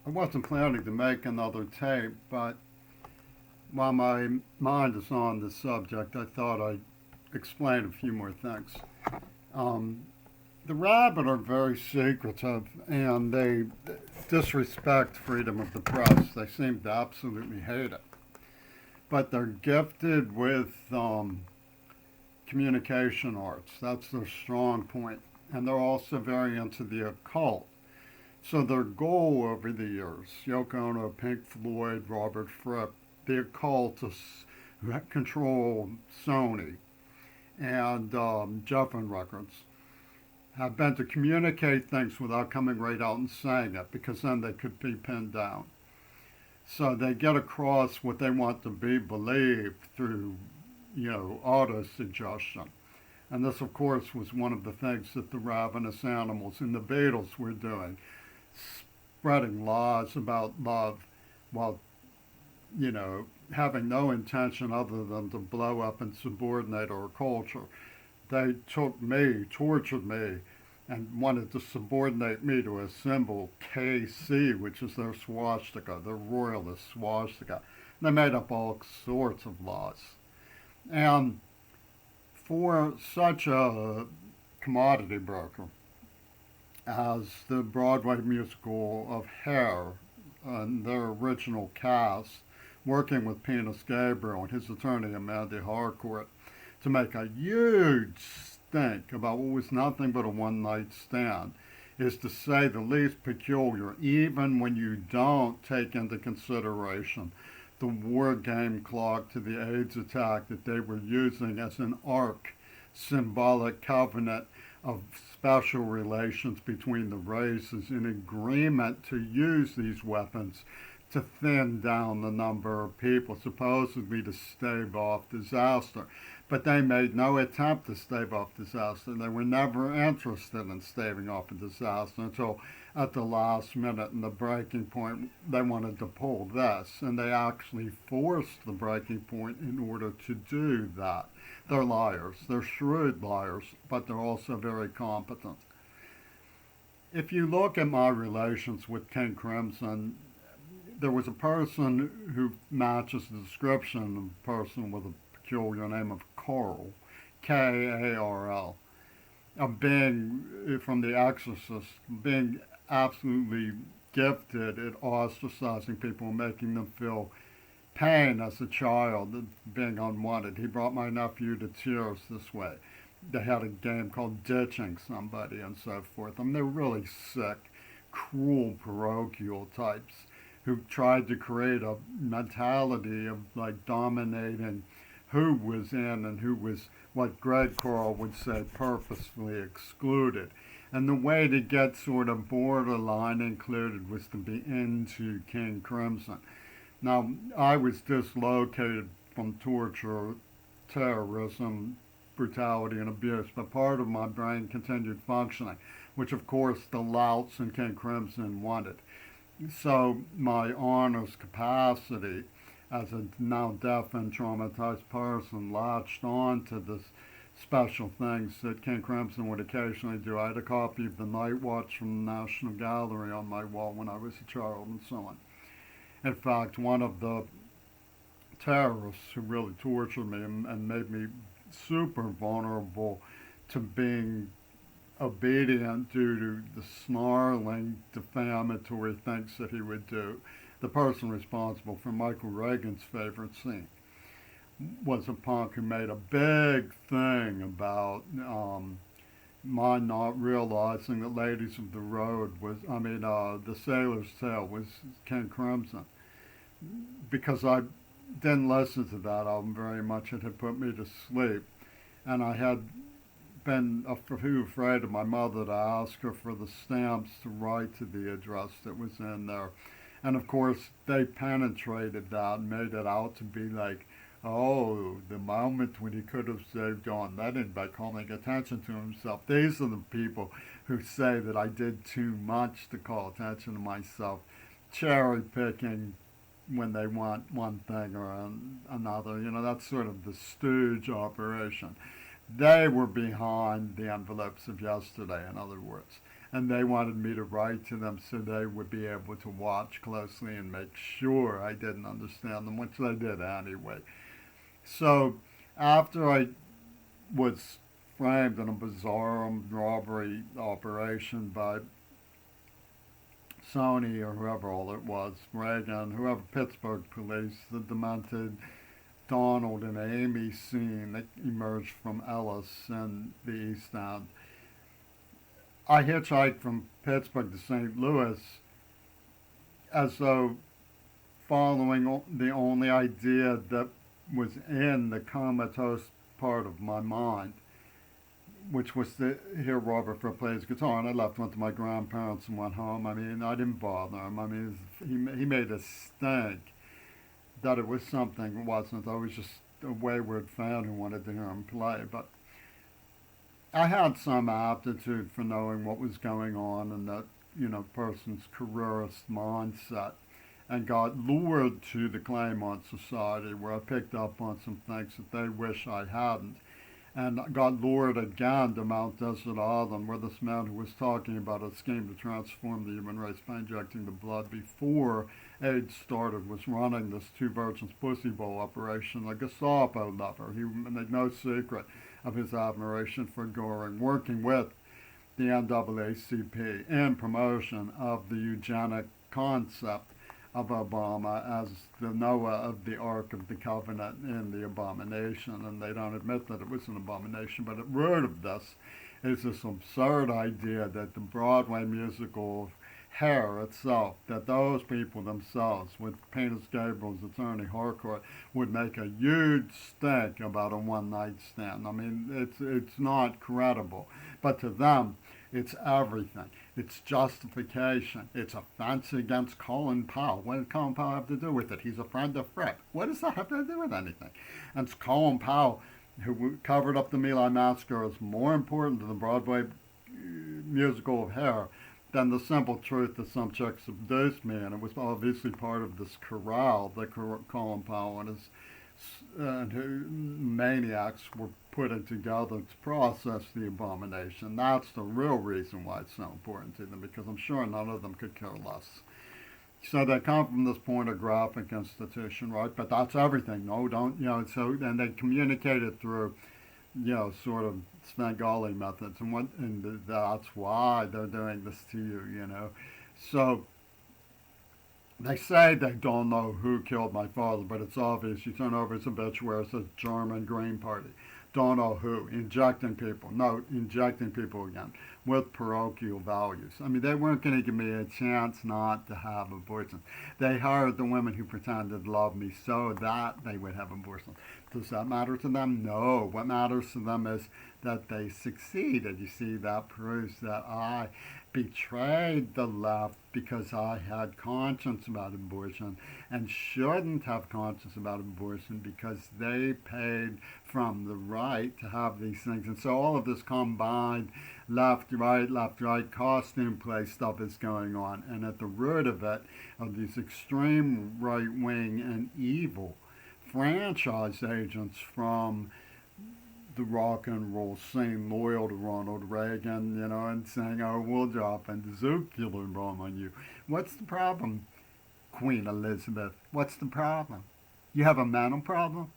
I wasn't planning to make another tape, but while my mind is on this subject, I thought I'd explain a few more things. Um, the Rabbit are very secretive and they disrespect freedom of the press. They seem to absolutely hate it. But they're gifted with communication arts. That's their strong point. And they're also very into the occult. So their goal over the years, Yoko Ono, Pink Floyd, Robert Fripp, the occultists who control Sony and Geffen Records, have been to communicate things without coming right out and saying it because then they could be pinned down. So they get across what they want to be believed through, auto suggestion. And this, of course, was one of the things that the ravenous animals and the Beatles were doing, spreading lies about love while, having no intention other than to blow up and subordinate our culture. They took me, tortured me, and wanted to subordinate me to a symbol, KC, which is their swastika, their royalist swastika. They made up all sorts of laws. And for such a commodity broker as the Broadway musical of Hair and their original cast, working with Penis Gabriel and his attorney Amanda Harcourt, to make a huge stink about what was nothing but a one night stand is to say the least peculiar, even when you don't take into consideration the war game clock to the AIDS attack that they were using as an arc, symbolic covenant of special relations between the races in agreement to use these weapons to thin down the number of people, supposedly to stave off disaster. But they made no attempt to stave off disaster. They were never interested in staving off a disaster until at the last minute and the breaking point they wanted to pull this. And they actually forced the breaking point in order to do that. They're liars. They're shrewd liars, but they're also very competent. If you look at my relations with King Crimson, there was a person who matches the description of a person with a peculiar name of Carl, Karl, of being from The Exorcist, being absolutely gifted at ostracizing people and making them feel pain as a child, being unwanted. He brought my nephew to tears this way. They had a game called Ditching Somebody and so forth. I mean, they were really sick, cruel, parochial types who tried to create a mentality of like dominating who was in and who was, what Greg Carl would say, purposefully excluded. And the way to get sort of borderline included was to be into King Crimson. Now, I was dislocated from torture, terrorism, brutality, and abuse, but part of my brain continued functioning, which of course the louts in King Crimson wanted. So my honest capacity as a now deaf and traumatized person latched on to the special things that King Crimson would occasionally do. I had a copy of the Night Watch from the National Gallery on my wall when I was a child and so on. In fact, one of the terrorists who really tortured me and made me super vulnerable to being obedient due to the snarling, defamatory things that he would do. The person responsible for Michael Reagan's favorite scene was a punk who made a big thing about my not realizing that Ladies of the Road was, The Sailor's Tale was King Crimson. Because I didn't listen to that album very much, it had put me to sleep. And I had been too afraid of my mother to ask her for the stamps to write to the address that was in there. And of course, they penetrated that and made it out to be like, oh, the moment when he could have saved John Lennon by calling attention to himself. These are the people who say that I did too much to call attention to myself, cherry picking when they want one thing or another. That's sort of the stooge operation. They were behind the envelopes of yesterday, in other words. and they wanted me to write to them so they would be able to watch closely and make sure I didn't understand them, which they did anyway. So after I was framed in a bizarre robbery operation by Sony or whoever all it was, Reagan, whoever, Pittsburgh police, the demented Donald and Amy scene that emerged from Ellis and the East End. I hitchhiked from Pittsburgh to St. Louis as though following the only idea that was in the comatose part of my mind, which was to hear Robert Fripp play his guitar. And I left, went to my grandparents, and went home. I mean, I didn't bother him. I mean, he made a stink that it was something. It wasn't. I was just a wayward fan who wanted to hear him play. But I had some aptitude for knowing what was going on in that, person's careerist mindset, and got lured to the Claymont Society, where I picked up on some things that they wish I hadn't, and got lured again to Mount Desert Island, where this man who was talking about a scheme to transform the human race by injecting the blood before AIDS started was running this Two Virgins Pussy Bowl operation, a Gestapo lover. He made no secret of his admiration for Goring, working with the NAACP in promotion of the eugenic concept of Obama as the Noah of the Ark of the Covenant in the abomination, and they don't admit that it was an abomination, but at the root of this is this absurd idea that the Broadway musical Hair itself, that those people themselves, with Penis Gabriel's attorney Harcourt, would make a huge stink about a one-night stand. I mean, it's not credible, but to them, it's everything. It's justification. It's offense against Colin Powell. What does Colin Powell have to do with it? He's a friend of Fripp. What does that have to do with anything? And it's Colin Powell, who covered up the My Lai massacre, is more important to the Broadway musical of Hair than the simple truth that some chick seduced me, and it was obviously part of this corral that Colin Powell and his maniacs were putting together to process the abomination. That's the real reason why it's so important to them, because I'm sure none of them could care less. So they come from this pornographic institution, right? But that's everything. No, don't, so, and they communicate it through, sort of Svengali methods, and that's why they're doing this to you. So they say they don't know who killed my father, but it's obvious. You turn over his obituary, it says German Green Party. Don't know who. Injecting people. No, injecting people again with parochial values. I mean, they weren't going to give me a chance not to have abortions. They hired the women who pretended to love me so that they would have abortions. Does that matter to them? No. What matters to them is that they succeeded. You see, that proves that I betrayed the left because I had conscience about abortion and shouldn't have conscience about abortion because they paid from the right to have these things. And so all of this combined left, right, costume play stuff is going on. And at the root of it are these extreme right-wing and evil franchise agents from the rock and roll scene, loyal to Ronald Reagan, and saying, oh, we'll drop a nuclear bomb on you. What's the problem, Queen Elizabeth? What's the problem? You have a mental problem?